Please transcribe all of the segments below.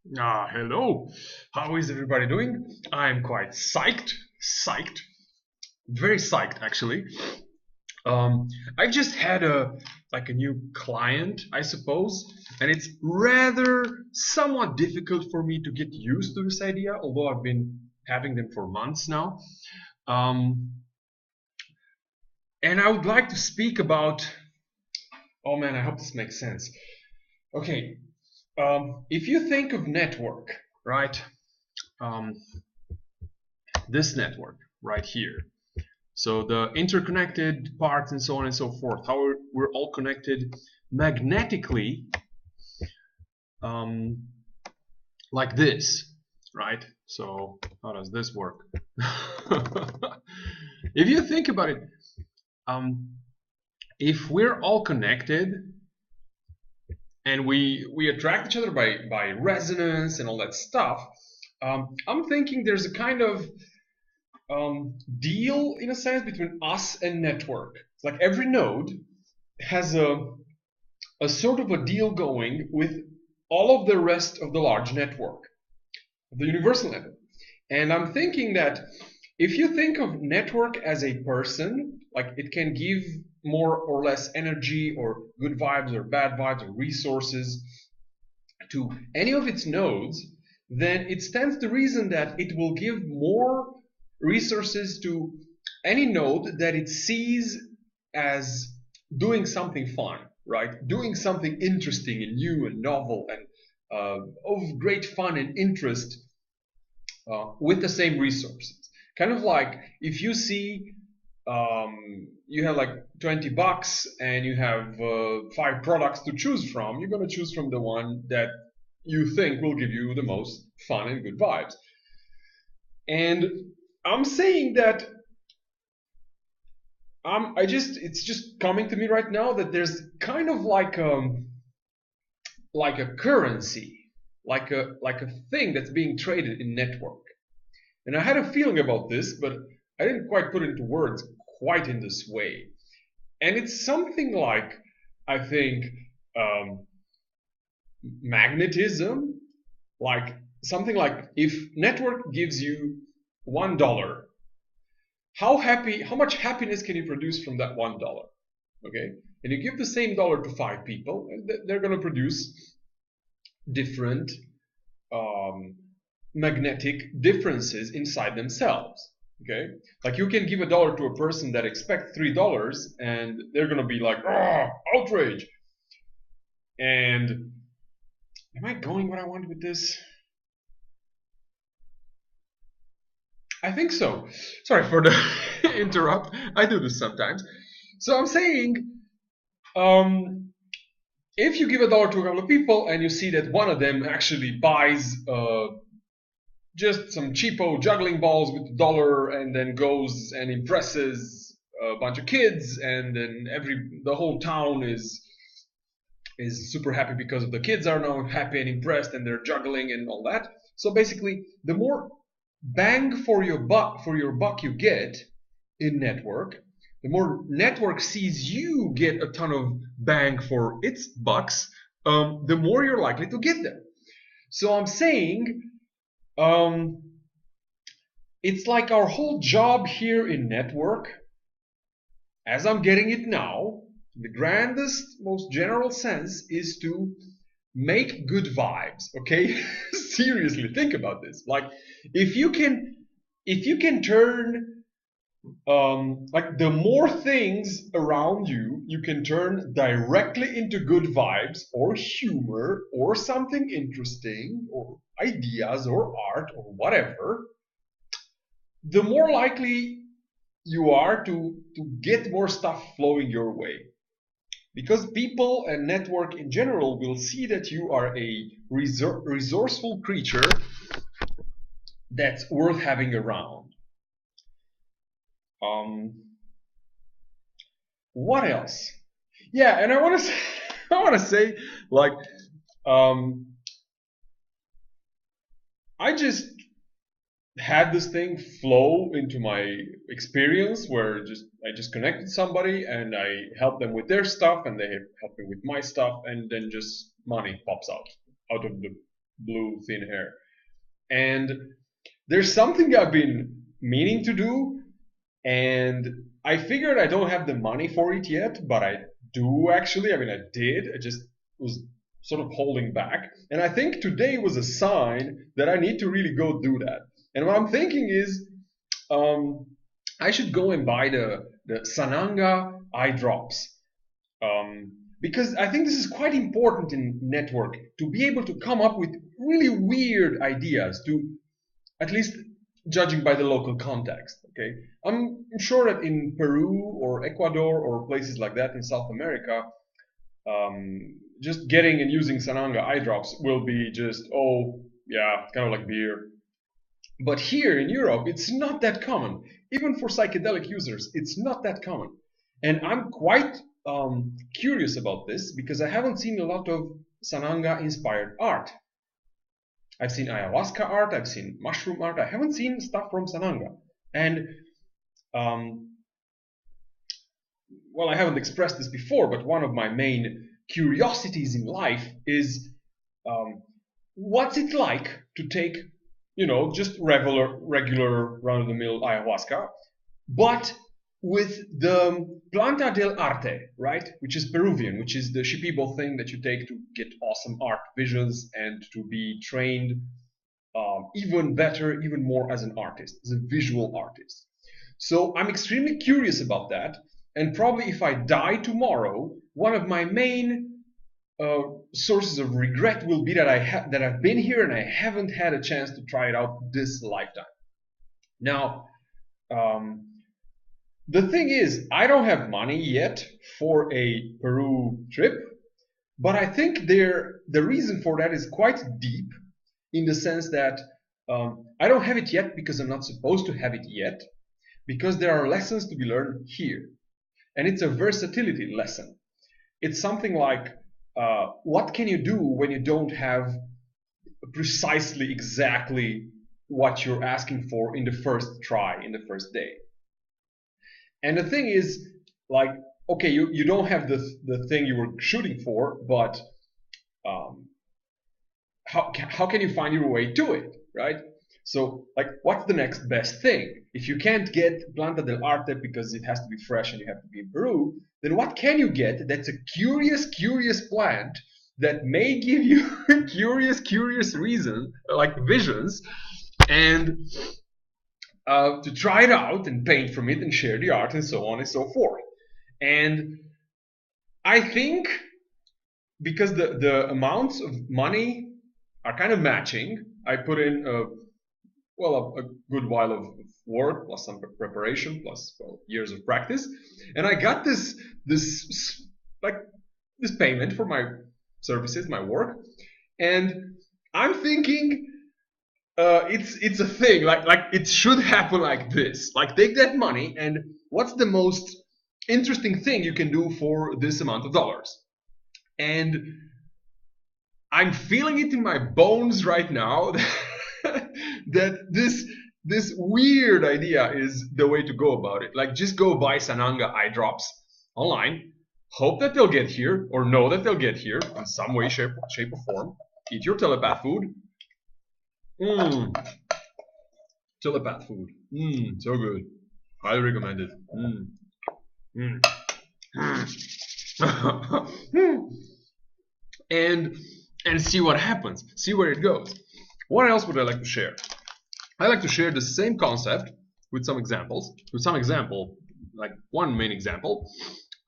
Hello. How is everybody doing? I'm quite psyched, very psyched actually. Um, I just had a new client, I suppose, and it's rather somewhat difficult for me to get used to this idea, although I've been having them for months now. Um, and I would like to speak about. Oh man, I hope this makes sense. Okay, if you think of network, right? Um, this network right here. So the interconnected parts and so on and so forth, how we're all connected magnetically, um, like this, right? So how does this work? If you think about it, um, if we're all connected and we attract each other by resonance and all that stuff, I'm thinking there's a kind of deal in a sense between us and network. It's like every node has a sort of a deal going with all of the rest of the large network, the universal network. And I'm thinking that if you think of network as a person, like it can give more or less energy or good vibes or bad vibes or resources to any of its nodes, then it stands to reason that it will give more resources to any node that it sees as doing something fun, right? Doing something interesting and new and novel and of great fun and interest with the same resources. Kind of like if you see you have like 20 bucks and you have five products to choose from, you're going to choose from the one that you think will give you the most fun and good vibes. And I'm saying that it's just coming to me right now that there's kind of like a currency, like a thing that's being traded in network. And I had a feeling about this, but I didn't quite put it into words quite in this way. And it's something like, I think, um, magnetism, like something like if network gives you $1, how much happiness can you produce from that $1? Okay, and you give the same dollar to five people, and they're going to produce different um, magnetic differences inside themselves. Okay, like you can give $1 to a person that expects $3, and they're going to be like, "Ah, outrage!" And am I going what I want with this? I think so. Sorry for the interrupt. I do this sometimes. So I'm saying, um, if you give $1 to a couple of people and you see that one of them actually buys just some cheapo juggling balls with $1 and then goes and impresses a bunch of kids, and then the whole town is super happy because the kids are now happy and impressed and they're juggling and all that. So basically, the more bang for your buck you get in network, the more network sees you get a ton of bang for its bucks, the more you're likely to get them. So I'm saying, um, it's like our whole job here in network, as I'm getting it now, the grandest, most general sense is to make good vibes. Okay, seriously, think about this. Like, if you can, if you can turn like the more things around you you can turn directly into good vibes or humor or something interesting or ideas or art or whatever, the more likely you are to get more stuff flowing your way, because people and network in general will see that you are a resourceful creature that's worth having around. um, what else? Yeah, and I want to I want to say, like, um, I just had this thing flow into my experience where just I just connected somebody and I helped them with their stuff and they helped me with my stuff, and then just money pops out of the blue thin hair. And there's something I've been meaning to do, and I figured I don't have the money for it yet, but I do actually. I mean, I did. I just was sort of holding back. And I think today was a sign that I need to really go do that. And what I'm thinking is, um, I should go and buy the Sananga eye drops. Because I think this is quite important in networking to be able to come up with really weird ideas, to at least judging by the local context. Okay, I'm sure that in Peru or Ecuador or places like that in South America, just getting and using Sananga eye drops will be just, oh yeah, kind of like beer. But here in Europe, it's not that common. Even for psychedelic users, it's not that common. And I'm quite curious about this because I haven't seen a lot of Sananga inspired art. I've seen ayahuasca art, I've seen mushroom art, I haven't seen stuff from Sananga. And, well, I haven't expressed this before, but one of my main curiosities in life is what's it like to take, just regular run-of-the-mill ayahuasca, but with the planta del arte, right? Which is Peruvian, which is the shipibo thing that you take to get awesome art visions and to be trained even better, even more as an artist, as a visual artist. So I'm extremely curious about that. And probably if I die tomorrow, one of my main sources of regret will be that I've been here and I haven't had a chance to try it out this lifetime. Now, the thing is, I don't have money yet for a Peru trip, but I think the reason for that is quite deep, in the sense that I don't have it yet because I'm not supposed to have it yet, because there are lessons to be learned here. And it's a versatility lesson. It's something like, what can you do when you don't have precisely exactly what you're asking for in the first try, in the first day? And the thing is, like, okay, you don't have the thing you were shooting for, but how can you find your way to it, right? So, like, what's the next best thing? If you can't get Planta del Arte because it has to be fresh and you have to be in Peru, then what can you get that's a curious plant that may give you curious reason, like visions, and to try it out and paint from it and share the art and so on and so forth. And I think because the amounts of money are kind of matching, I put in a good while of work plus some preparation plus years of practice, and I got this payment for my services, my work, and I'm thinking it's a thing, like it should happen like this. Like, take that money, and what's the most interesting thing you can do for this amount of dollars? And I'm feeling it in my bones right now that this weird idea is the way to go about it. Like, just go buy Sananga eye drops online, hope that they'll get here, or know that they'll get here in some way, shape or form. Eat your telepath food. Telepath food. So good. Highly recommended. And see what happens. See where it goes. What else would I like to share? I like to share the same concept with some examples. Like one main example.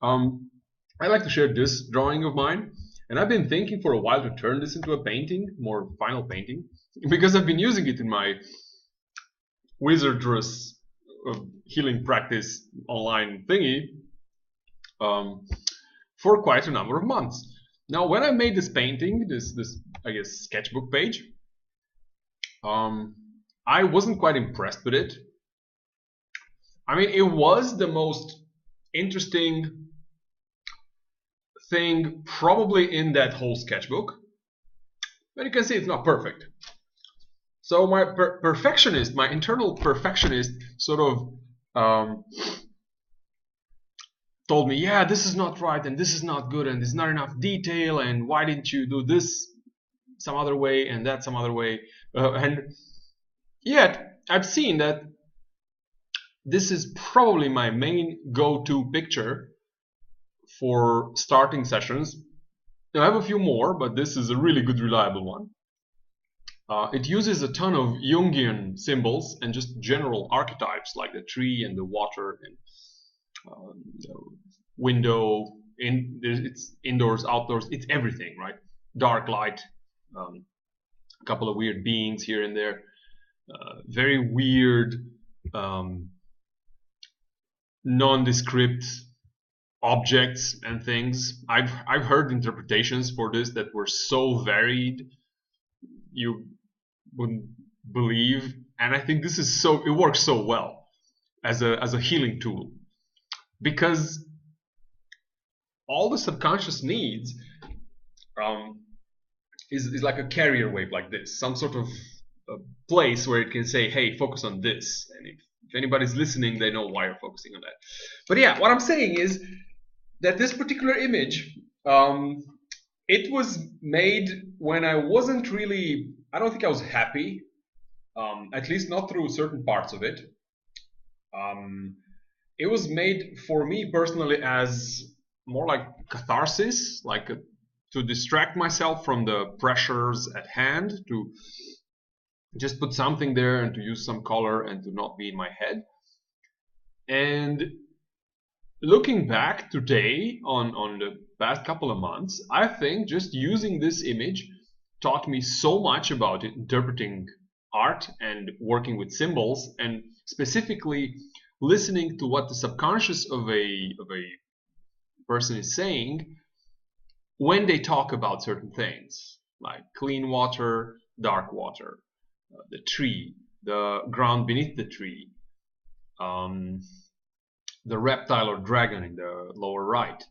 I like to share this drawing of mine, and I've been thinking for a while to turn this into a painting, more final painting, because I've been using it in my wizardress healing practice online thingy for quite a number of months. Now, when I made this painting, this I guess sketchbook page, I wasn't quite impressed with it. I mean, it was the most interesting thing probably in that whole sketchbook, but you can see it's not perfect. So my perfectionist, my internal perfectionist, sort of told me, yeah, this is not right, and this is not good, and there's not enough detail, and why didn't you do this some other way and that some other way. And yet, I've seen that this is probably my main go-to picture for starting sessions. I have a few more, but this is a really good, reliable one. It uses a ton of Jungian symbols and just general archetypes like the tree and the water and the window. It's indoors, outdoors. It's everything, right? Dark, light, a couple of weird beings here and there. Very weird, nondescript objects and things. I've heard interpretations for this that were so varied you wouldn't believe, and I think this is it works so well as a healing tool, because all the subconscious needs is like a carrier wave like this, some sort of a place where it can say, hey, focus on this, and if anybody's listening, they know why you're focusing on that. But yeah, what I'm saying is that this particular image, it was made when I wasn't really, I don't think I was happy, at least not through certain parts of it. It was made for me personally as more like catharsis, like to distract myself from the pressures at hand, to just put something there and to use some color and to not be in my head. And looking back today on the past couple of months, I think just using this image taught me so much about interpreting art and working with symbols, and specifically listening to what the subconscious of a person is saying when they talk about certain things, like clean water, dark water, the tree, the ground beneath the tree, the reptile or dragon in the lower right,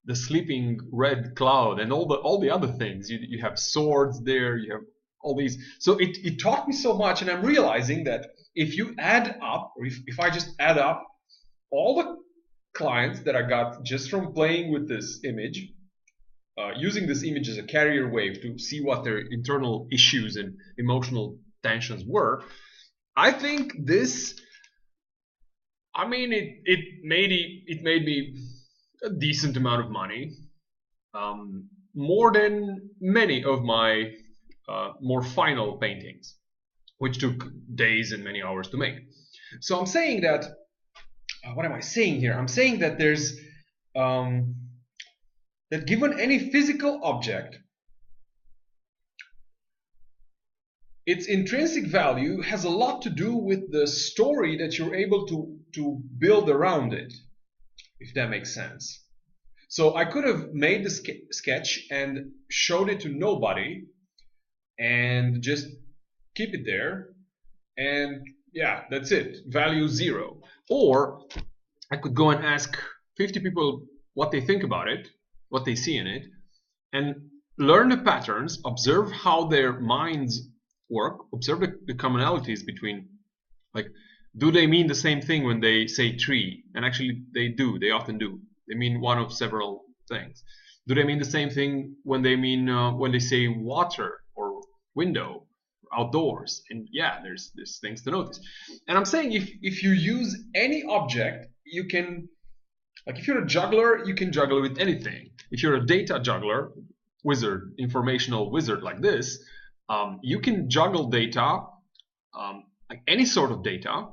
the sleeping red cloud, and all the other things. You have swords there, you have all these. So it taught me so much, and I'm realizing that if you add up, or if I just add up all the clients that I got just from playing with this image, using this image as a carrier wave to see what their internal issues and emotional tensions were, I think this, I mean, it made me a decent amount of money, more than many of my more final paintings, which took days and many hours to make. So I'm saying that, what am I saying here? I'm saying that there's that given any physical object, its intrinsic value has a lot to do with the story that you're able to build around it, if that makes sense. So I could have made the sketch and showed it to nobody and just keep it there, and yeah, that's it, value 0. Or I could go and ask 50 people what they think about it, what they see in it, and learn the patterns, observe how their minds work, observe the commonalities between, like, do they mean the same thing when they say tree? And actually they do, they often do. They mean one of several things. Do they mean the same thing when they mean when they say water or window, outdoors? And yeah, there's things to notice. And I'm saying if you use any object, you can, like if you're a juggler, you can juggle with anything. If you're a data juggler, wizard, informational wizard like this, you can juggle data, like any sort of data,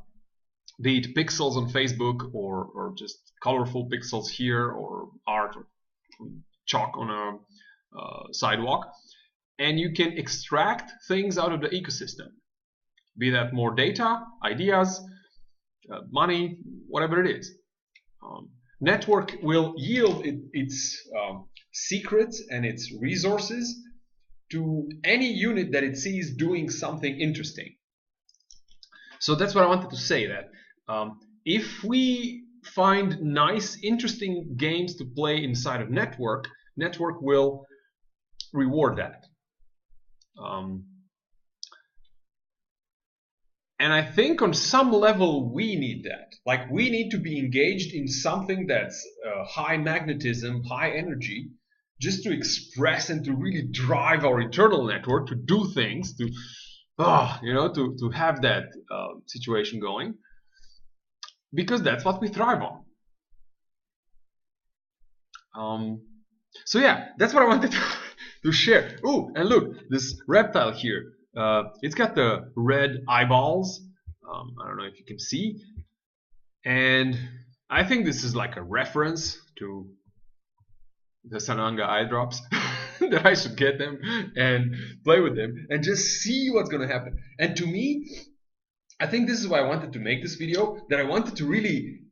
be it pixels on Facebook or just colorful pixels here, or art or chalk on a sidewalk, and you can extract things out of the ecosystem, be that more data, ideas, money, whatever it is. Network will yield its secrets and its resources to any unit that it sees doing something interesting. So that's what I wanted to say, that if we find nice, interesting games to play inside of network will reward that. And I think on some level we need that. Like, we need to be engaged in something that's high magnetism, high energy, just to express and to really drive our internal network to do things, to to have that situation going, because that's what we thrive on. So yeah, that's what I wanted to share. Oh, and look, this reptile here. It's got the red eyeballs. I don't know if you can see. And I think this is like a reference to the Sananga eye drops. That I should get them and play with them and just see what's going to happen. And to me, I think this is why I wanted to make this video, that I wanted to really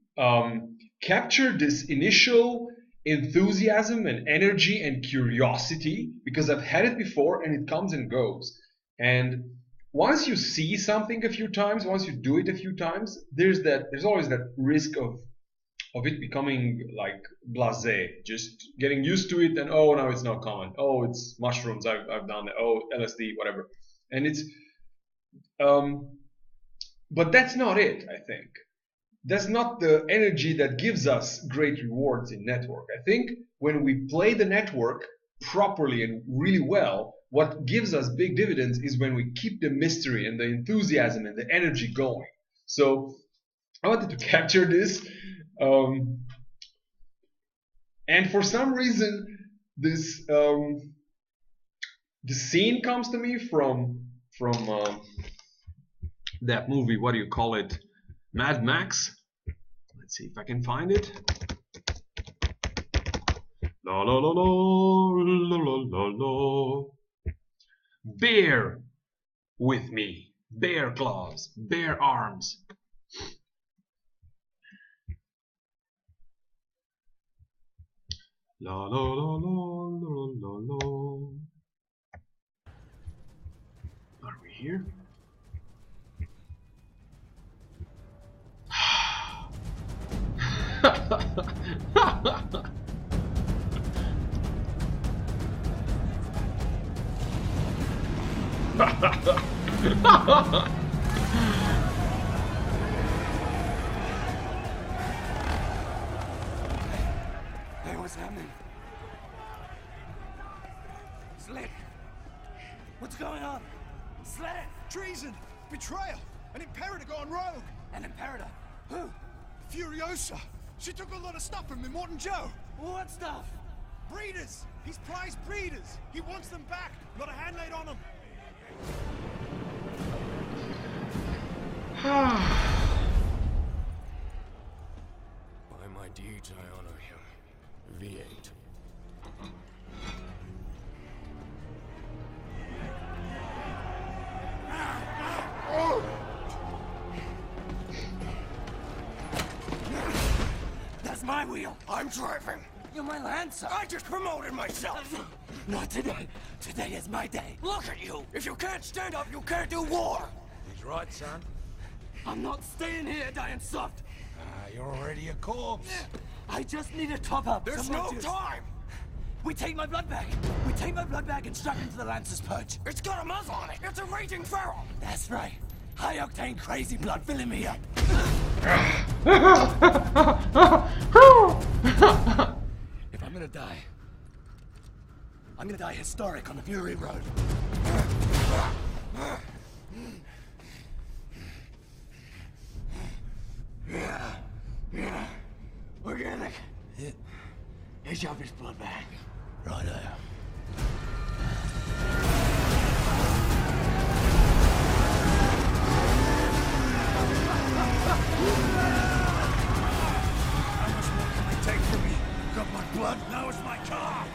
capture this initial enthusiasm and energy and curiosity, because I've had it before and it comes and goes. And once you see something a few times, once you do it a few times, there's always that risk of it becoming like blasé, just getting used to it, and oh, now it's not common. Oh, it's mushrooms, I've done it. Oh, LSD, whatever. And it's but that's not it, I think. That's not the energy that gives us great rewards in network. I think when we play the network properly and really well, what gives us big dividends is when we keep the mystery and the enthusiasm and the energy going. So I wanted to capture this. And for some reason, this the scene comes to me from that movie. What do you call it? Mad Max. Let's see if I can find it. La la la la la la la la. Bear with me. Bear claws. Bear arms. La la la la la la la. Are we here? Hey, what's happening? Slick! What's going on? Slick! Treason! Betrayal! An Imperator gone rogue! An Imperator? Who? Furiosa! She took a lot of stuff from him, Morton Joe! What stuff? Breeders! He's prized breeders! He wants them back! Not a hand laid on them! By my deeds I honor him. V8. That's my wheel! I'm driving! You're my lancer! I just promoted myself! Not today! Today is my day! Look at you! If you can't stand up, you can't do war! He's right, son. I'm not staying here dying soft! You're already a corpse. I just need a top-up! There's Some no juice. time! We take my blood bag! We take my blood bag and strap into the Lancer's perch! It's got a muzzle on it! It's a raging feral! That's right! High-octane crazy blood filling me up! If I'm gonna die, I'm gonna die historic on the Fury Road. Organic. Here's your blood bag. Right there. How much more can they take from me? Got my blood, now it's my car!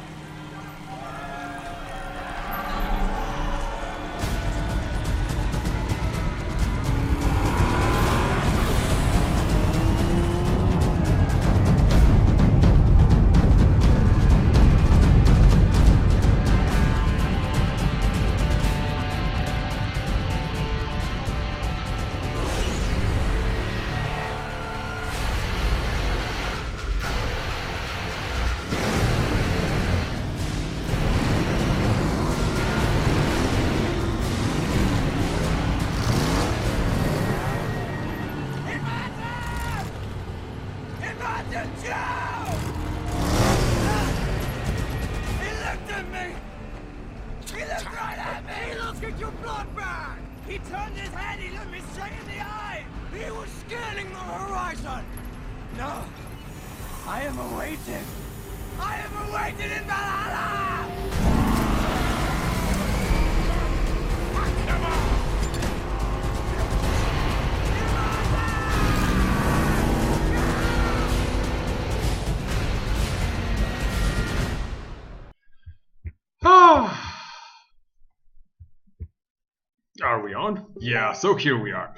your blood bag! He turned his head, he looked me straight in the eye! He was scanning the horizon! No! I am awaited! I am awaited in Valhalla! Come on! Are we on? Yeah, so here we are.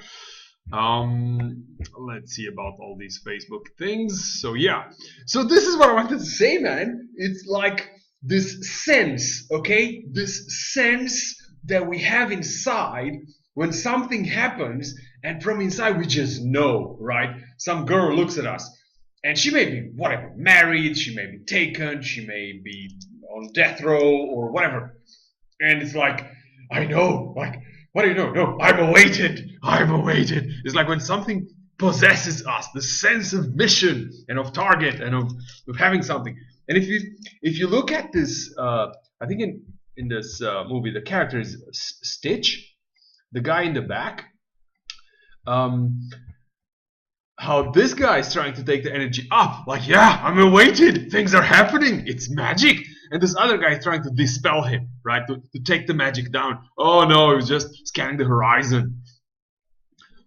Let's see about all these Facebook things. So yeah, so this is what I wanted to say, man. It's like this sense, okay? This sense that we have inside when something happens, and from inside we just know, right? Some girl looks at us, and she may be whatever, married, she may be taken, she may be on death row or whatever, and it's like, I know, like, what do you know? No, I'm awaited. I'm awaited. It's like when something possesses us, the sense of mission and of target and of having something. And if you look at this, I think in this movie, the character is Stitch, the guy in the back. How this guy is trying to take the energy up, like, yeah, I'm awaited. Things are happening. It's magic. And this other guy is trying to dispel him, right? To take the magic down. Oh no, he was just scanning the horizon.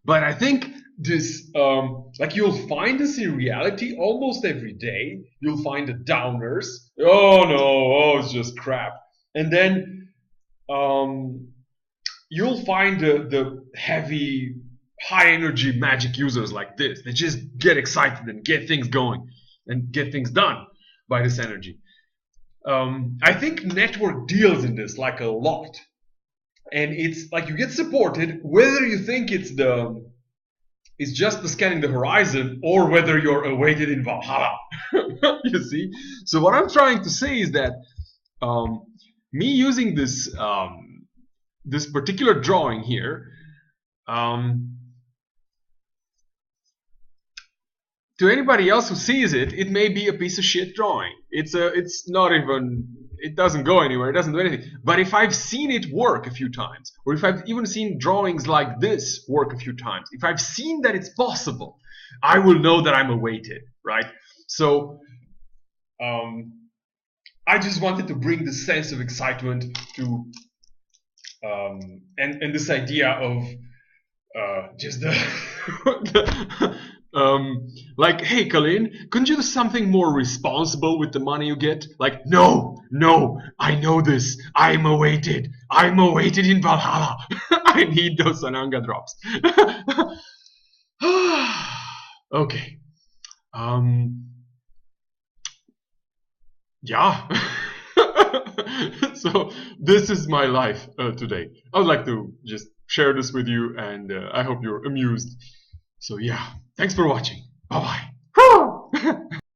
But I think this, like, you'll find this in reality almost every day. You'll find the downers. Oh no, oh, it's just crap. And then you'll find the heavy, high energy magic users like this. They just get excited and get things going and get things done by this energy. I think network deals in this like a lot, and it's like you get supported whether you think it's just the scanning the horizon or whether you're awaited in Valhalla. You see? So what I'm trying to say is that me using this this particular drawing here, to anybody else who sees it, it may be a piece of shit drawing. It's not even, it doesn't go anywhere, it doesn't do anything. But if I've seen it work a few times, or if I've even seen drawings like this work a few times, if I've seen that it's possible, I will know that I'm awaited, right? So, I just wanted to bring this sense of excitement to, and this idea of just the like, hey Colin, couldn't you do something more responsible with the money you get? Like, no, I know this. I'm awaited in Valhalla. I need those Sananga drops. Okay. Yeah. So this is my life today. I would like to just share this with you, and I hope you're amused. So yeah, thanks for watching. Bye bye.